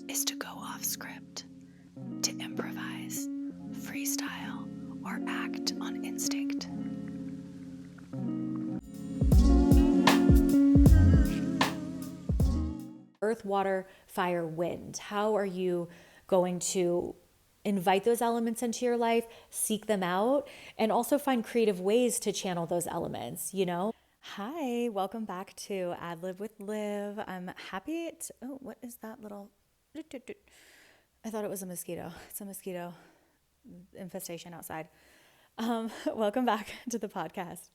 is to go off script, to improvise, freestyle, or act on instinct. Earth, water, fire, wind. How are you going to invite those elements into your life, seek them out, and also find creative ways to channel those elements, you know? Hi, welcome back to Ad Lib with Liv. I'm happy to, oh, what is that little, I thought it was a mosquito. It's a mosquito infestation outside. Welcome back to the podcast.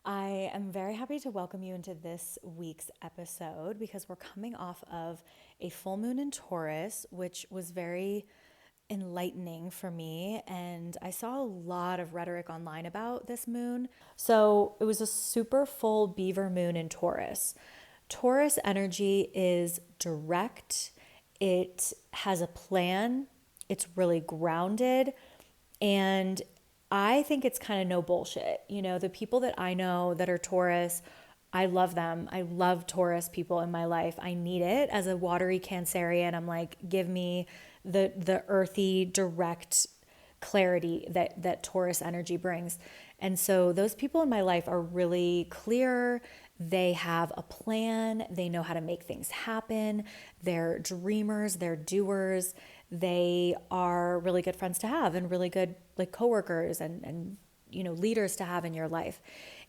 I am very happy to welcome you into this week's episode because we're coming off of a full moon in Taurus, which was very enlightening for me. And I saw a lot of rhetoric online about this moon. So it was a super full beaver moon in Taurus. Taurus energy is direct, it has a plan, it's really grounded, and I think it's kind of no bullshit. You know, the people that I know that are Taurus, I love them. I love Taurus people in my life. I need it as a watery Cancerian. I'm like, give me the earthy, direct clarity that Taurus energy brings. And so those people in my life are really clear. They have a plan. They know how to make things happen. They're dreamers. They're doers. They are really good friends to have and really good like coworkers and you know leaders to have in your life.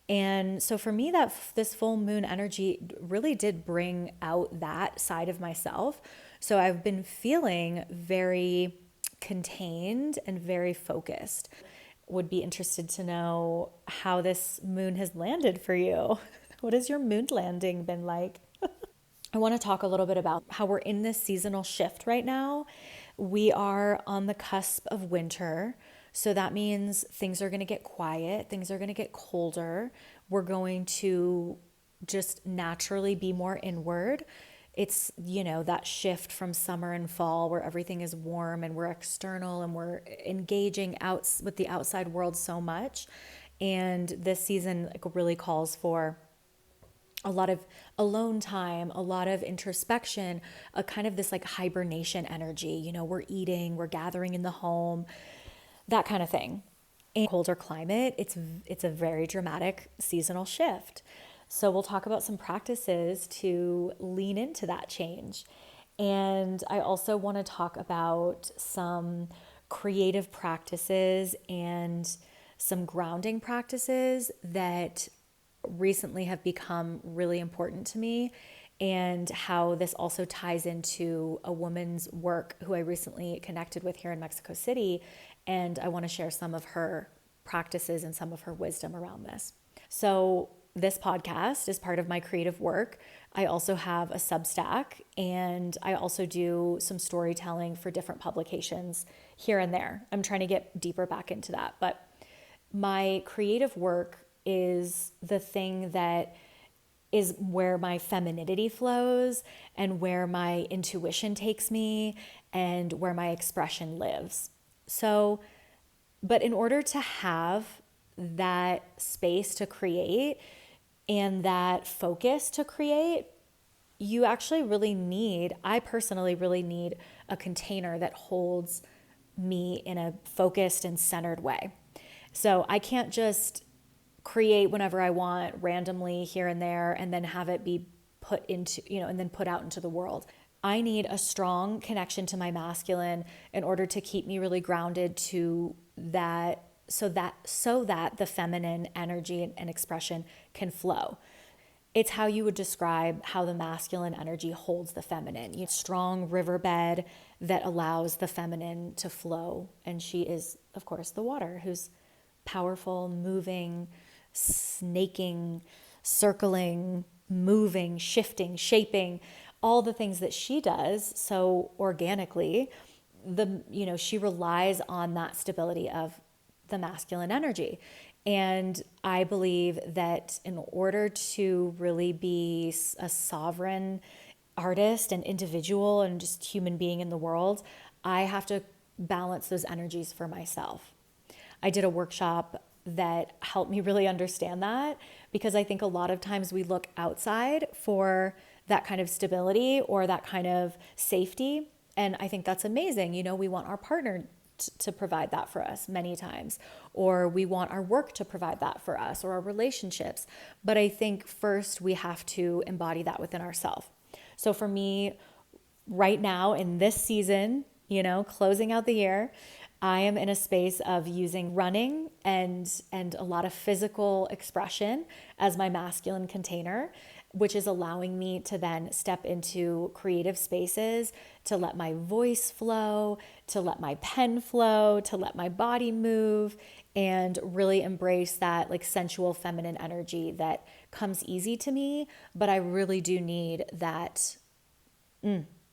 And so for me, that this full moon energy really did bring out that side of myself. So I've been feeling very contained and very focused. Would be interested to know how this moon has landed for you. What has your moon landing been like? I want to talk a little bit about how we're in this seasonal shift right now. We are on the cusp of winter. So that means things are going to get quiet, things are going to get colder. We're going to just naturally be more inward. It's, you know, that shift from summer and fall where everything is warm and we're external and we're engaging out with the outside world so much. And this season like really calls for a lot of alone time, a lot of introspection, a kind of this like hibernation energy. You know, we're eating, we're gathering in the home, that kind of thing. In colder climate, it's a very dramatic seasonal shift. So we'll talk about some practices to lean into that change. And I also want to talk about some creative practices and some grounding practices that recently have become really important to me, and how this also ties into a woman's work who I recently connected with here in Mexico City. And I want to share some of her practices and some of her wisdom around this. So this podcast is part of my creative work. I also have a Substack, and I also do some storytelling for different publications here and there. I'm trying to get deeper back into that. But my creative work is the thing that is where my femininity flows and where my intuition takes me and where my expression lives. So, but in order to have that space to create and that focus to create, you actually really need, I personally really need a container that holds me in a focused and centered way. So I can't just create whenever I want randomly here and there and then have it be put into, you know, and then put out into the world. I need a strong connection to my masculine in order to keep me really grounded to that, so that the feminine energy and expression can flow. It's how you would describe how the masculine energy holds the feminine. You have a strong riverbed that allows the feminine to flow. And she is, of course, the water, who's powerful, moving, snaking, circling, moving, shifting, shaping, all the things that she does so organically. She relies on that stability of the masculine energy. And I believe that in order to really be a sovereign artist and individual and just human being in the world, I have to balance those energies for myself. I did a workshop that helped me really understand that, because I think a lot of times we look outside for that kind of stability or that kind of safety, And I think that's amazing. You know, we want our partner to provide that for us many times, or we want our work to provide that for us, or our relationships. But I think first we have to embody that within ourselves. So for me, right now in this season, you know, closing out the year, I am in a space of using running and a lot of physical expression as my masculine container, which is allowing me to then step into creative spaces, to let my voice flow, to let my pen flow, to let my body move, and really embrace that like sensual feminine energy that comes easy to me. But I really do need that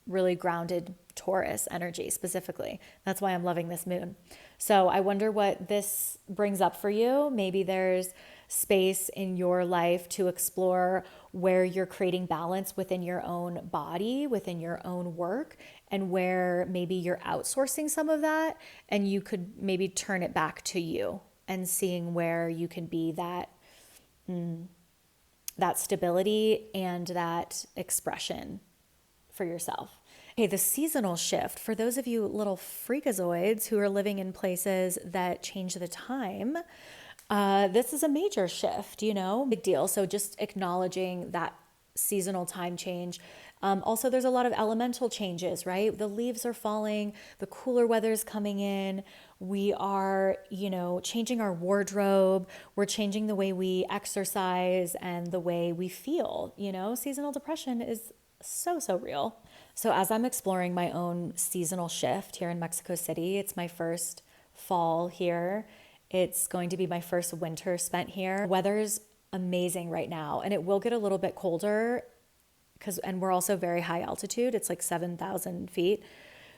really grounded Taurus energy specifically. That's why I'm loving this moon. So I wonder what this brings up for you. Maybe there's space in your life to explore where you're creating balance within your own body, within your own work, and where maybe you're outsourcing some of that, and you could maybe turn it back to you and seeing where you can be that stability and that expression for yourself. Okay, the seasonal shift, for those of you little freakazoids who are living in places that change the time, this is a major shift, you know, big deal. So just acknowledging that seasonal time change. Also, there's a lot of elemental changes, right? The leaves are falling, the cooler weather's coming in. We are, you know, changing our wardrobe. We're changing the way we exercise and the way we feel. You know, seasonal depression is so real. So as I'm exploring my own seasonal shift here in Mexico City, it's my first fall here. It's going to be my first winter spent here. Weather's amazing right now, and it will get a little bit colder and we're also very high altitude. It's like 7,000 feet.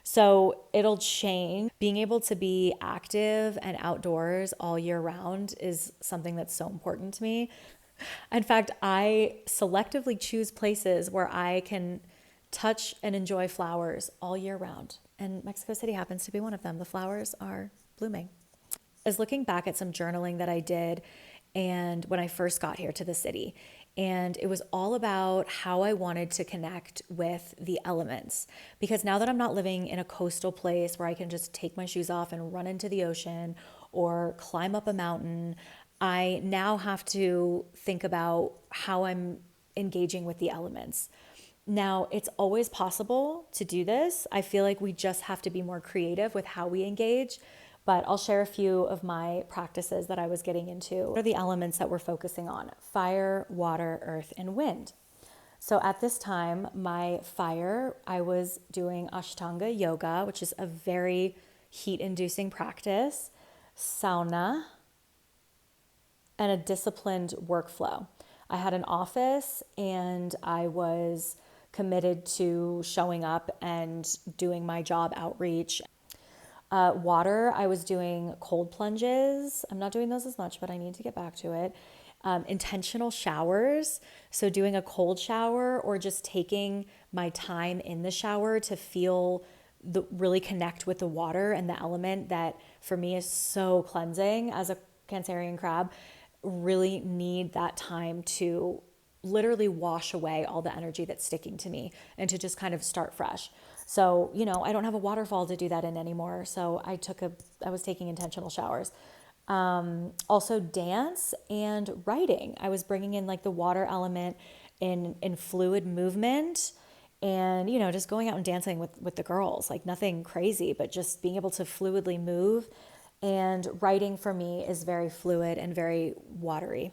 So it'll change. Being able to be active and outdoors all year round is something that's so important to me. In fact, I selectively choose places where I can touch and enjoy flowers all year round. And Mexico City happens to be one of them. The flowers are blooming. I was looking back at some journaling that I did and when I first got here to the city. And it was all about how I wanted to connect with the elements. Because now that I'm not living in a coastal place where I can just take my shoes off and run into the ocean or climb up a mountain, I now have to think about how I'm engaging with the elements. Now, it's always possible to do this. I feel like we just have to be more creative with how we engage. But I'll share a few of my practices that I was getting into. What are the elements that we're focusing on? Fire, water, earth, and wind. So at this time, my fire, I was doing Ashtanga yoga, which is a very heat-inducing practice, sauna, and a disciplined workflow. I had an office and I was committed to showing up and doing my job outreach. Water, I was doing cold plunges. I'm not doing those as much, but I need to get back to it. Intentional showers. So doing a cold shower or just taking my time in the shower to feel really connect with the water and the element that for me is so cleansing as a Cancerian crab. Really need that time to literally wash away all the energy that's sticking to me and to just kind of start fresh. So, you know, I don't have a waterfall to do that in anymore. So I was taking intentional showers. Also dance and writing. I was bringing in like the water element in fluid movement and, you know, just going out and dancing with the girls, like nothing crazy, but just being able to fluidly move. And writing for me is very fluid and very watery.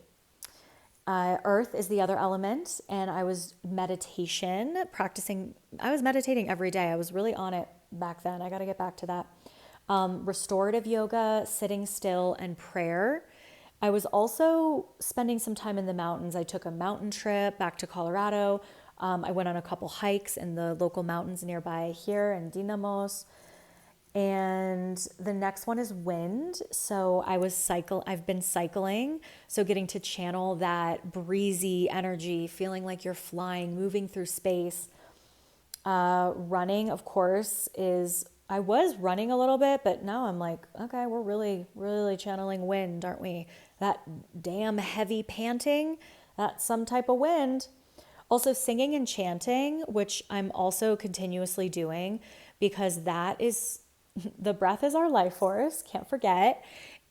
Earth is the other element, and I was practicing. I was meditating every day. I was really on it back then. I got to get back to that. Restorative yoga, sitting still, and prayer. I was also spending some time in the mountains. I took a mountain trip back to Colorado. I went on a couple hikes in the local mountains nearby here in Dinamos. And the next one is wind. So I've been cycling. So getting to channel that breezy energy, feeling like you're flying, moving through space. Running, of course, I was running a little bit, but now I'm like, okay, we're really, really channeling wind, aren't we? That damn heavy panting, that's some type of wind. Also singing and chanting, which I'm also continuously doing because that is the breath is our life force, can't forget.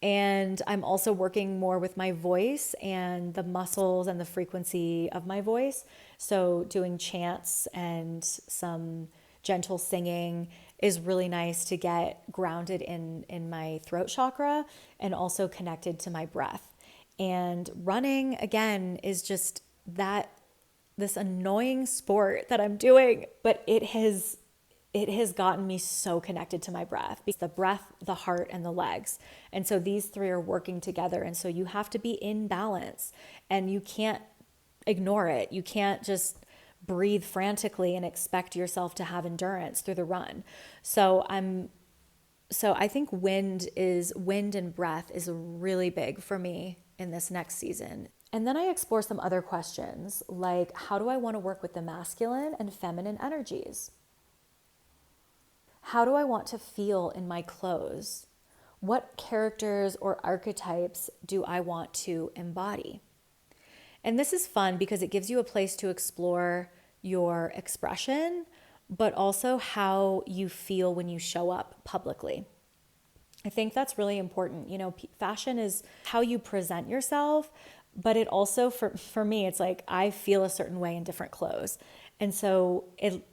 And I'm also working more with my voice and the muscles and the frequency of my voice. So doing chants and some gentle singing is really nice to get grounded in my throat chakra and also connected to my breath. And running again is just that this annoying sport that I'm doing, but it has gotten me so connected to my breath. Because the breath, the heart, and the legs. And so these three are working together. And so you have to be in balance and you can't ignore it. You can't just breathe frantically and expect yourself to have endurance through the run. So I think wind and breath is really big for me in this next season. And then I explore some other questions like, how do I want to work with the masculine and feminine energies? How do I want to feel in my clothes? What characters or archetypes do I want to embody? And this is fun because it gives you a place to explore your expression, but also how you feel when you show up publicly. I think that's really important. You know, fashion is how you present yourself, but it also, for me, it's like I feel a certain way in different clothes. And so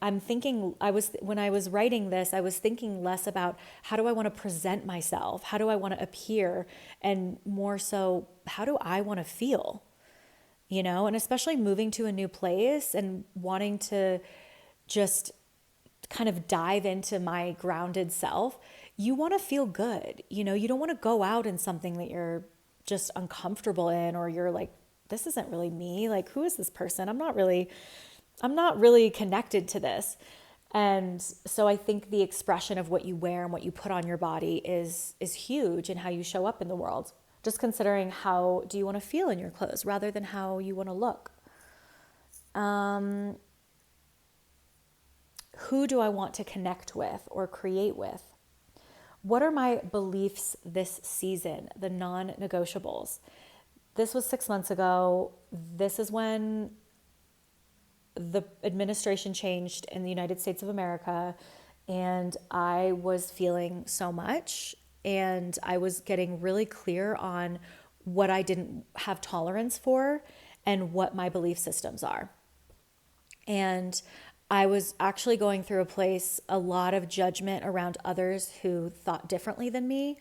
I'm thinking, when I was writing this, I was thinking less about how do I want to present myself? How do I want to appear? And more so, how do I want to feel? You know, and especially moving to a new place and wanting to just kind of dive into my grounded self, you want to feel good. You know, you don't want to go out in something that you're just uncomfortable in, or you're like, this isn't really me. Like, who is this person? I'm not really connected to this. And so I think the expression of what you wear and what you put on your body is huge in how you show up in the world. Just considering how do you want to feel in your clothes rather than how you want to look. Who do I want to connect with or create with? What are my beliefs this season, the non-negotiables? This was 6 months ago. This is when the administration changed in the United States of America, and I was feeling so much, and I was getting really clear on what I didn't have tolerance for and what my belief systems are. And I was actually going through a lot of judgment around others who thought differently than me,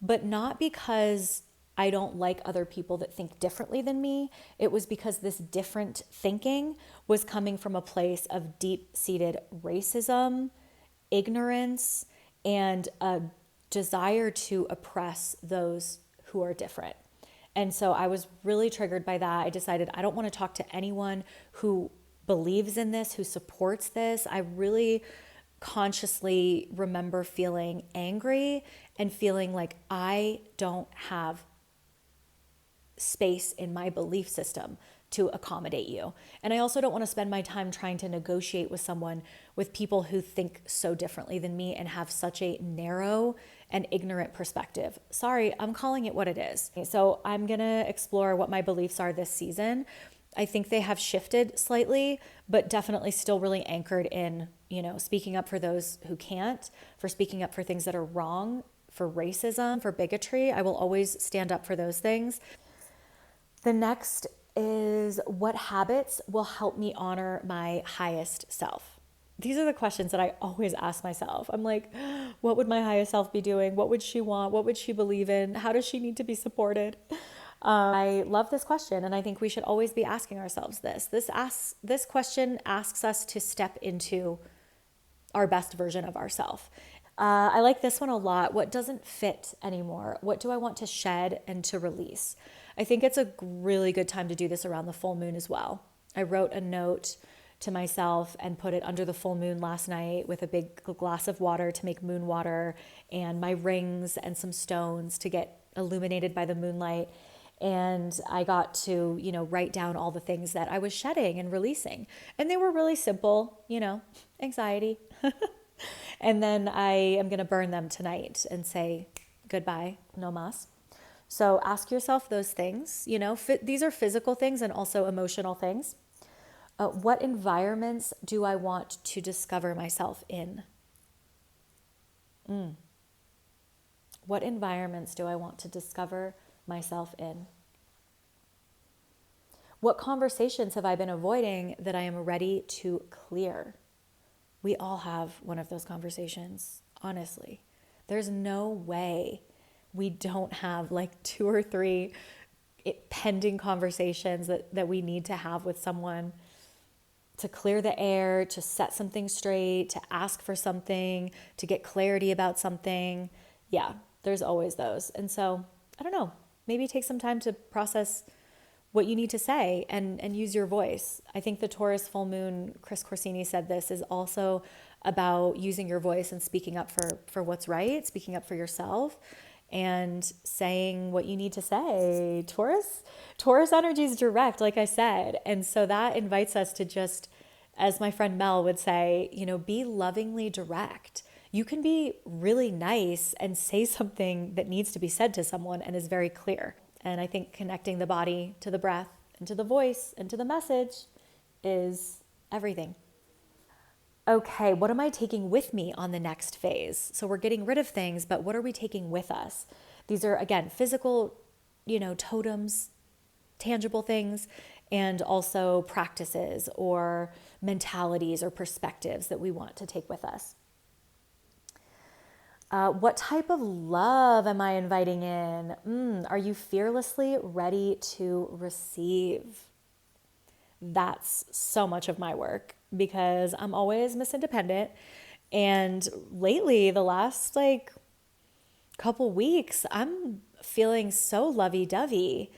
but not because I don't like other people that think differently than me. It was because this different thinking was coming from a place of deep-seated racism, ignorance, and a desire to oppress those who are different. And so I was really triggered by that. I decided I don't want to talk to anyone who believes in this, who supports this. I really consciously remember feeling angry and feeling like I don't have space in my belief system to accommodate you. And I also don't want to spend my time trying to negotiate with people who think so differently than me and have such a narrow and ignorant perspective. Sorry, I'm calling it what it is. So I'm going to explore what my beliefs are this season. I think they have shifted slightly, but definitely still really anchored in, speaking up for those who can't, for speaking up for things that are wrong, for racism, for bigotry. I will always stand up for those things. The next is, what habits will help me honor my highest self? These are the questions that I always ask myself. I'm like, what would my highest self be doing? What would she want? What would she believe in? How does she need to be supported? I love this question, and I think we should always be asking ourselves this. This question asks us to step into our best version of ourselves. I like this one a lot. What doesn't fit anymore? What do I want to shed and to release? I think it's a really good time to do this around the full moon as well. I wrote a note to myself and put it under the full moon last night with a big glass of water to make moon water, and my rings and some stones to get illuminated by the moonlight. And I got to, write down all the things that I was shedding and releasing. And they were really simple, anxiety. And then I am going to burn them tonight and say goodbye, no mas. So ask yourself those things. These are physical things and also emotional things. What environments do I want to discover myself in? What environments do I want to discover myself in? What conversations have I been avoiding that I am ready to clear? We all have one of those conversations, honestly. There's no way we don't have like two or three pending conversations that we need to have with someone to clear the air, to set something straight, to ask for something, to get clarity about something. Yeah, there's always those. And so, I don't know, maybe take some time to process what you need to say and use your voice. I think the Taurus full moon, Chris Corsini said this, is also about using your voice and speaking up for what's right, speaking up for yourself and saying what you need to say. Taurus energy is direct, like I said. And so that invites us to just, as my friend Mel would say, be lovingly direct. You can be really nice and say something that needs to be said to someone and is very clear. And I think connecting the body to the breath and to the voice and to the message is everything. Okay, what am I taking with me on the next phase? So we're getting rid of things, but what are we taking with us? These are, again, physical, totems, tangible things, and also practices or mentalities or perspectives that we want to take with us. What type of love am I inviting in? Are you fearlessly ready to receive? That's so much of my work because I'm always Miss Independent. And lately, the last couple weeks, I'm feeling so lovey-dovey.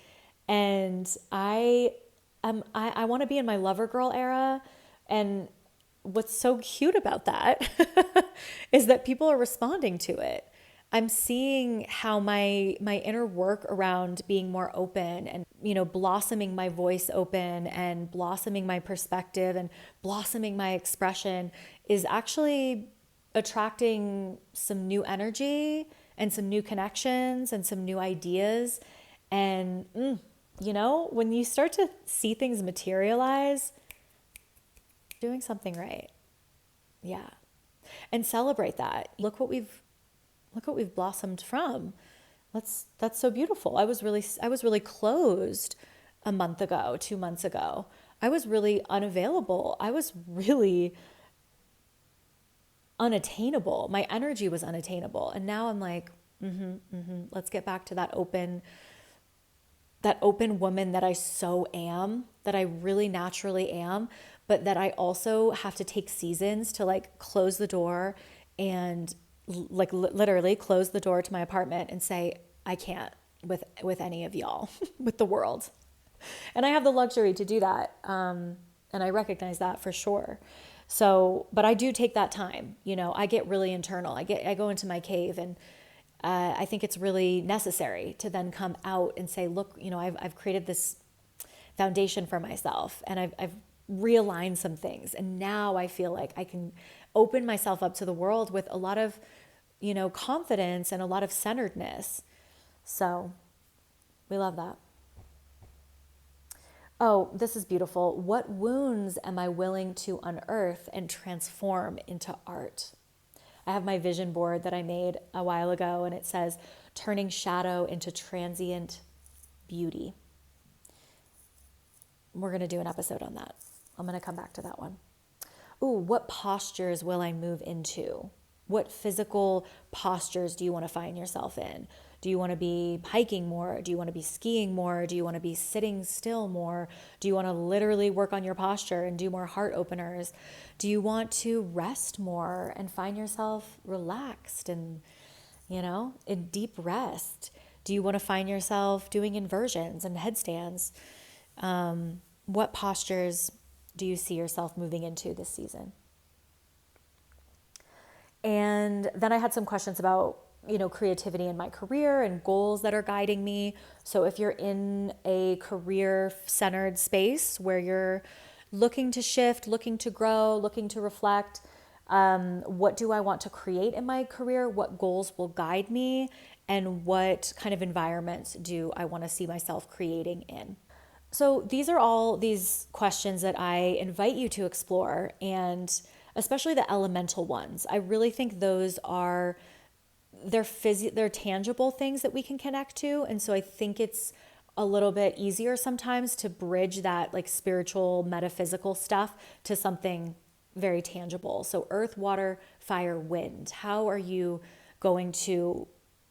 And I want to be in my lover girl era. And what's so cute about that is that people are responding to it. I'm seeing how my inner work around being more open and, blossoming my voice open and blossoming my perspective and blossoming my expression is actually attracting some new energy and some new connections and some new ideas. And, when you start to see things materialize, doing something right. Yeah. And celebrate that. Look what we've blossomed from. That's so beautiful. I was really closed a month ago, 2 months ago. I was really unavailable. I was really unattainable. My energy was unattainable. And now I'm like, let's get back to that open woman that I so am, that I really naturally am, but that I also have to take seasons to close the door and literally close the door to my apartment and say, I can't with any of y'all, with the world. And I have the luxury to do that. And I recognize that for sure. So, but I do take that time, I get really internal. I go into my cave and I think it's really necessary to then come out and say, look, I've created this foundation for myself and I've realigned some things. And now I feel like I can open myself up to the world with a lot of, confidence and a lot of centeredness. So we love that. Oh, this is beautiful. What wounds am I willing to unearth and transform into art? I have my vision board that I made a while ago, and it says, turning shadow into transient beauty. We're going to do an episode on that. I'm going to come back to that one. Ooh, what postures will I move into? What physical postures do you want to find yourself in? Do you want to be hiking more? Do you want to be skiing more? Do you want to be sitting still more? Do you want to literally work on your posture and do more heart openers? Do you want to rest more and find yourself relaxed and, in deep rest? Do you want to find yourself doing inversions and headstands? What postures do you see yourself moving into this season? And then I had some questions about, creativity in my career and goals that are guiding me. So if you're in a career-centered space where you're looking to shift, looking to grow, looking to reflect, what do I want to create in my career? What goals will guide me? And what kind of environments do I want to see myself creating in? So these are all these questions that I invite you to explore, and especially the elemental ones. I really think those are they're tangible things that we can connect to. And so I think it's a little bit easier sometimes to bridge that like spiritual, metaphysical stuff to something very tangible. So earth, water, fire, wind. How are you going to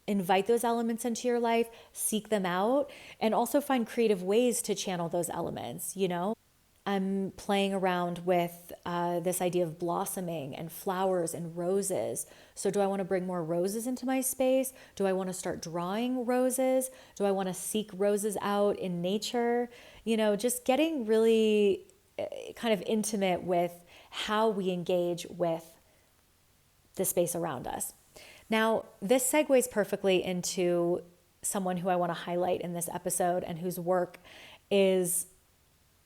invite those elements into your life, seek them out, and also find creative ways to channel those elements, you know? I'm playing around with this idea of blossoming and flowers and roses. So, do I want to bring more roses into my space? Do I want to start drawing roses? Do I want to seek roses out in nature? You know, just getting really kind of intimate with how we engage with the space around us. Now, this segues perfectly into someone who I want to highlight in this episode and whose work is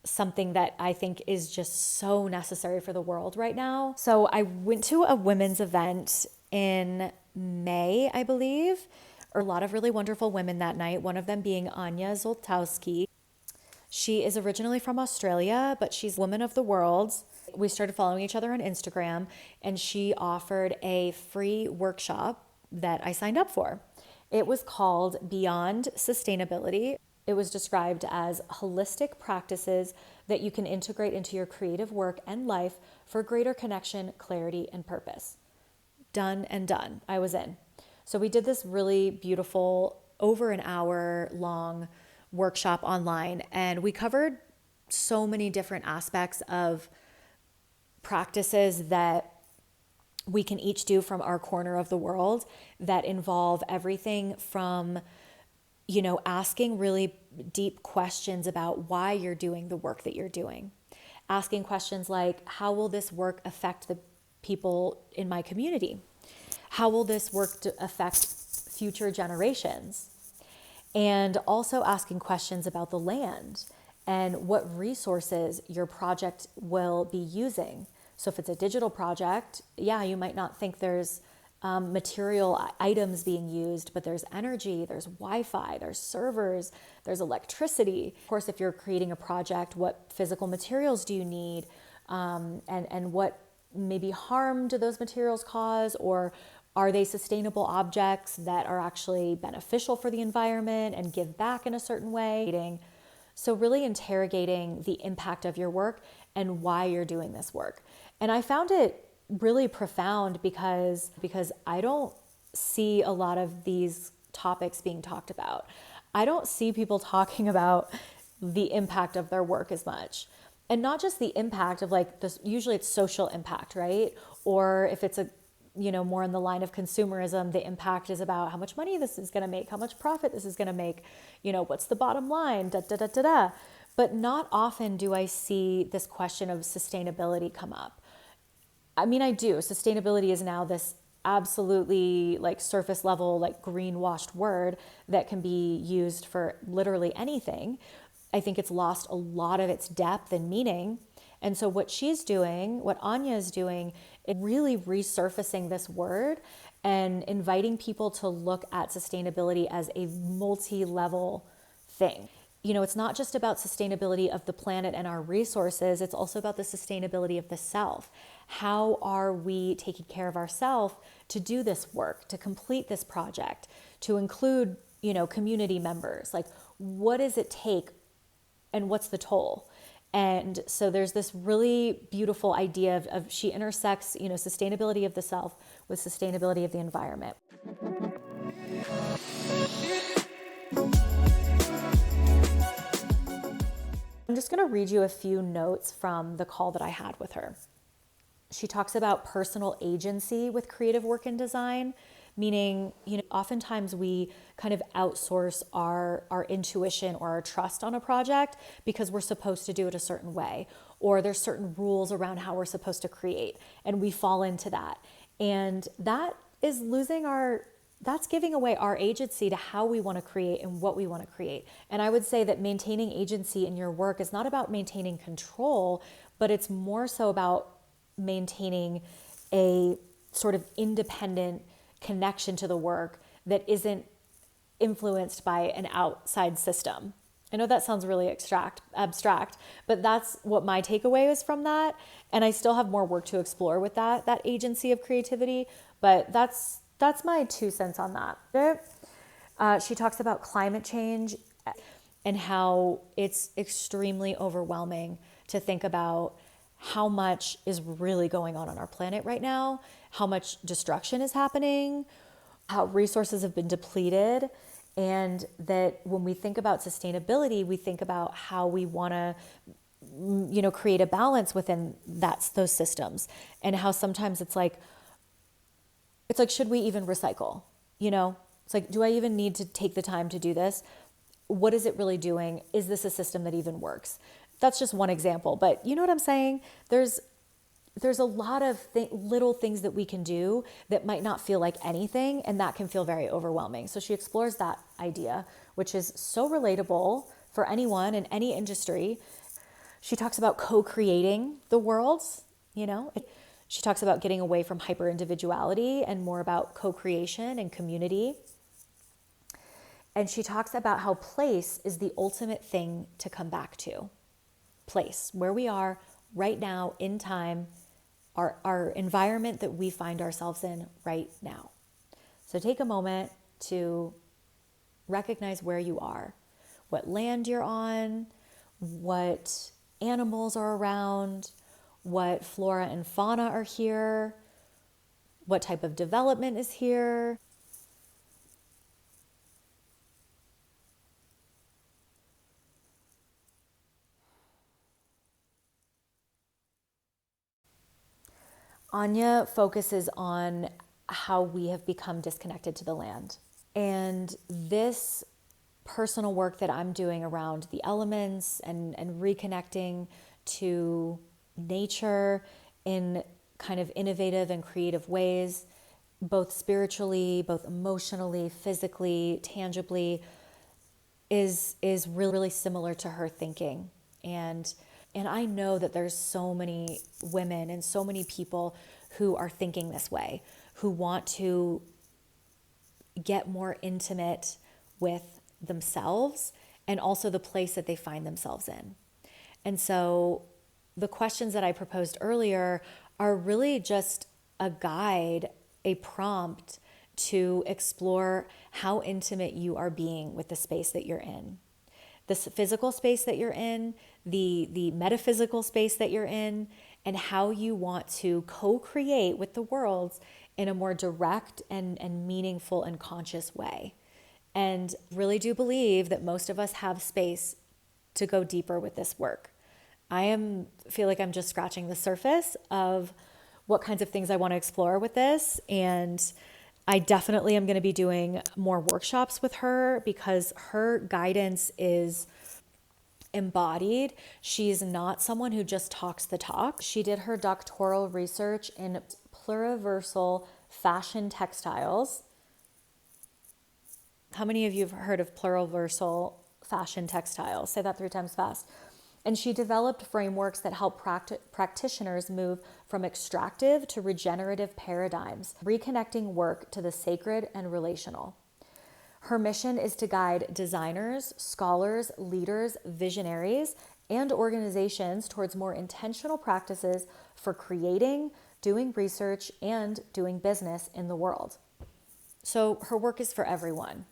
something that I think is just so necessary for the world right now. So I went to a women's event in May, I believe, or a lot of really wonderful women that night, one of them being Anya Zoltowski. She is originally from Australia, but she's a woman of the world. We started following each other on Instagram, and she offered a free workshop that I signed up for. It was called Beyond Sustainability. It was described as holistic practices that you can integrate into your creative work and life for greater connection, clarity, and purpose. Done and done. I was in. So we did this really beautiful, over an hour long workshop online, and we covered so many different aspects of practices that we can each do from our corner of the world that involve everything from, you know, asking really deep questions about why you're doing the work that you're doing. Asking questions like, how will this work affect the people in my community? How will this work affect future generations? And also asking questions about the land and what resources your project will be using. So if it's a digital project, yeah, you might not think there's material items being used, but there's energy, there's Wi-Fi, there's servers, there's electricity. Of course, if you're creating a project, what physical materials do you need? And what maybe harm do those materials cause? Or are they sustainable objects that are actually beneficial for the environment and give back in a certain way? So really interrogating the impact of your work and why you're doing this work. And I found it really profound because I don't see a lot of these topics being talked about. I don't see people talking about the impact of their work as much. And not just the impact of like this, usually it's social impact, right? Or if it's a, you know, more in the line of consumerism, the impact is about how much money this is going to make, how much profit this is going to make, you know, what's the bottom line, da da da da da. But not often do I see this question of sustainability come up. I mean, I do. Sustainability is now this absolutely like surface level, like greenwashed word that can be used for literally anything. I think it's lost a lot of its depth and meaning. And so what she's doing, what Anya is doing, is really resurfacing this word and inviting people to look at sustainability as a multi-level thing. You know, it's not just about sustainability of the planet and our resources, it's also about the sustainability of the self. How are we taking care of ourselves to do this work, to complete this project, to include, you know, community members? Like, what does it take and what's the toll? And so there's this really beautiful idea of she intersects, you know, sustainability of the self with sustainability of the environment. I'm just going to read you a few notes from the call that I had with her. She talks about personal agency with creative work and design, meaning, you know, oftentimes we kind of outsource our intuition or our trust on a project because we're supposed to do it a certain way, or there's certain rules around how we're supposed to create, and we fall into that. And that is that's giving away our agency to how we want to create and what we want to create. And I would say that maintaining agency in your work is not about maintaining control, but it's more so about maintaining a sort of independent connection to the work that isn't influenced by an outside system. I know that sounds really abstract, but that's what my takeaway is from that. And I still have more work to explore with that agency of creativity, but that's That's my 2 cents on that. She talks about climate change and how it's extremely overwhelming to think about how much is really going on our planet right now, how much destruction is happening, how resources have been depleted, and that when we think about sustainability, we think about how we want to create a balance within those systems, and how sometimes it's like, should we even recycle? It's like, do I even need to take the time to do this? What is it really doing? Is this a system that even works? That's just one example, but you know what I'm saying? There's a lot of little things that we can do that might not feel like anything, and that can feel very overwhelming. So she explores that idea, which is so relatable for anyone in any industry. She talks about co-creating the world, She talks about getting away from hyper-individuality and more about co-creation and community. And she talks about how place is the ultimate thing to come back to. Place, where we are right now in time, our environment that we find ourselves in right now. So take a moment to recognize where you are, what land you're on, what animals are around, what flora and fauna are here, what type of development is here. Anya focuses on how we have become disconnected to the land. And this personal work that I'm doing around the elements and reconnecting to nature in kind of innovative and creative ways, both spiritually, both emotionally, physically, tangibly, is really, really similar to her thinking. And I know that there's so many women and so many people who are thinking this way, who want to get more intimate with themselves and also the place that they find themselves in. And so the questions that I proposed earlier are really just a guide, a prompt to explore how intimate you are being with the space that you're in. The physical space that you're in, the metaphysical space that you're in, and how you want to co-create with the world in a more direct and meaningful and conscious way. And really do believe that most of us have space to go deeper with this work. Feel like I'm just scratching the surface of what kinds of things I want to explore with this. And I definitely am going to be doing more workshops with her because her guidance is embodied. She's not someone who just talks the talk. She did her doctoral research in pluriversal fashion textiles. How many of you have heard of pluriversal fashion textiles? Say that 3 times fast. And she developed frameworks that help practitioners move from extractive to regenerative paradigms, reconnecting work to the sacred and relational. Her mission is to guide designers, scholars, leaders, visionaries, and organizations towards more intentional practices for creating, doing research, and doing business in the world. So her work is for everyone.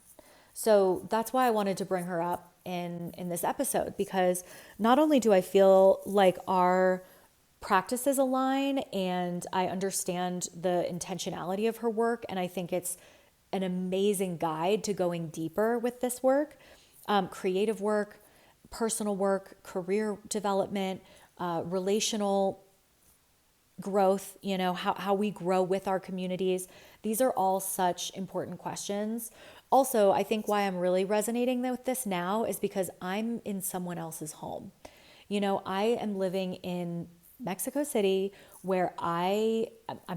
So that's why I wanted to bring her up in this episode, because not only do I feel like our practices align and I understand the intentionality of her work, and I think it's an amazing guide to going deeper with this work, creative work, personal work, career development, relational growth, how we grow with our communities. These are all such important questions. Also, I think why I'm really resonating with this now is because I'm in someone else's home. I am living in Mexico City where I'm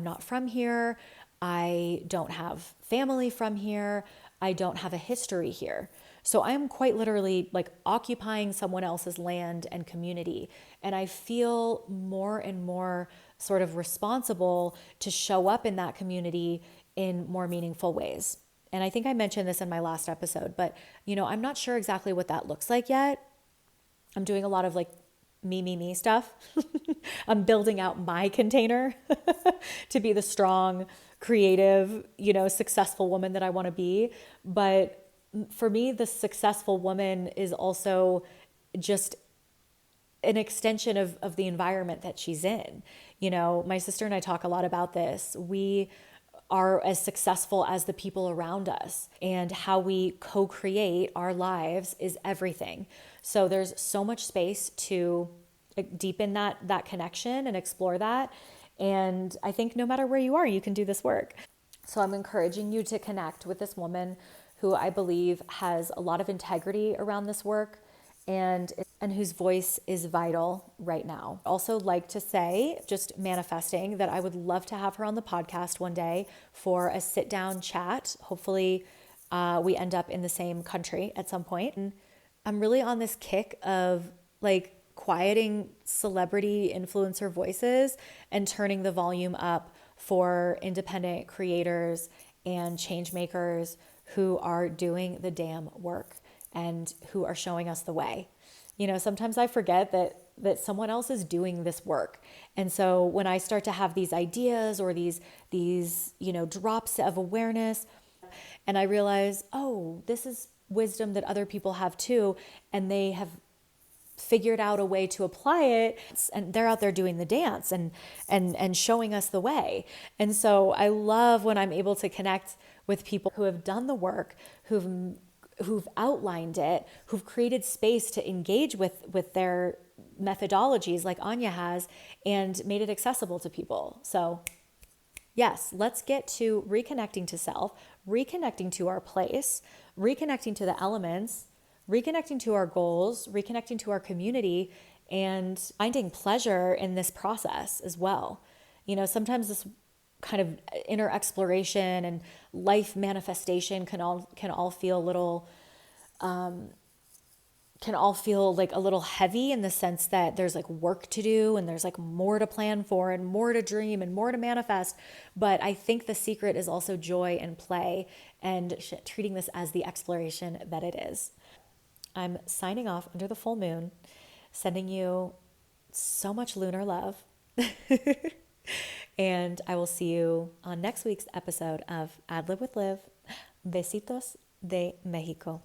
not from here. I don't have family from here. I don't have a history here. So I am quite literally like occupying someone else's land and community. And I feel more and more sort of responsible to show up in that community in more meaningful ways. And I think I mentioned this in my last episode, but I'm not sure exactly what that looks like yet. I'm doing a lot of like me stuff. I'm building out my container to be the strong, creative, successful woman that I want to be. But for me, the successful woman is also just an extension of the environment that she's in. My sister and I talk a lot about this. We are as successful as the people around us, and how we co-create our lives is everything. So there's so much space to deepen that connection and explore that. And I think no matter where you are, you can do this work. So I'm encouraging you to connect with this woman who I believe has a lot of integrity around this work, and whose voice is vital right now. Also like to say, just manifesting, that I would love to have her on the podcast one day for a sit down chat. Hopefully we end up in the same country at some point. And I'm really on this kick of like quieting celebrity influencer voices and turning the volume up for independent creators and change makers who are doing the damn work and who are showing us the way. Sometimes I forget that someone else is doing this work. And so when I start to have these ideas or these drops of awareness, and I realize, oh, this is wisdom that other people have too, and they have figured out a way to apply it, and they're out there doing the dance and showing us the way. And so I love when I'm able to connect with people who have done the work, who've outlined it, who've created space to engage with their methodologies like Anya has, and made it accessible to people. So yes, let's get to reconnecting to self, reconnecting to our place, reconnecting to the elements, reconnecting to our goals, reconnecting to our community, and finding pleasure in this process as well. Sometimes this kind of inner exploration and life manifestation can all feel a little like a little heavy, in the sense that there's like work to do and there's like more to plan for and more to dream and more to manifest. But I think the secret is also joy and play, and treating this as the exploration that it is. I'm signing off under the full moon, sending you so much lunar love. And I will see you on next week's episode of Ad Lib with Liv. Besitos de Mexico.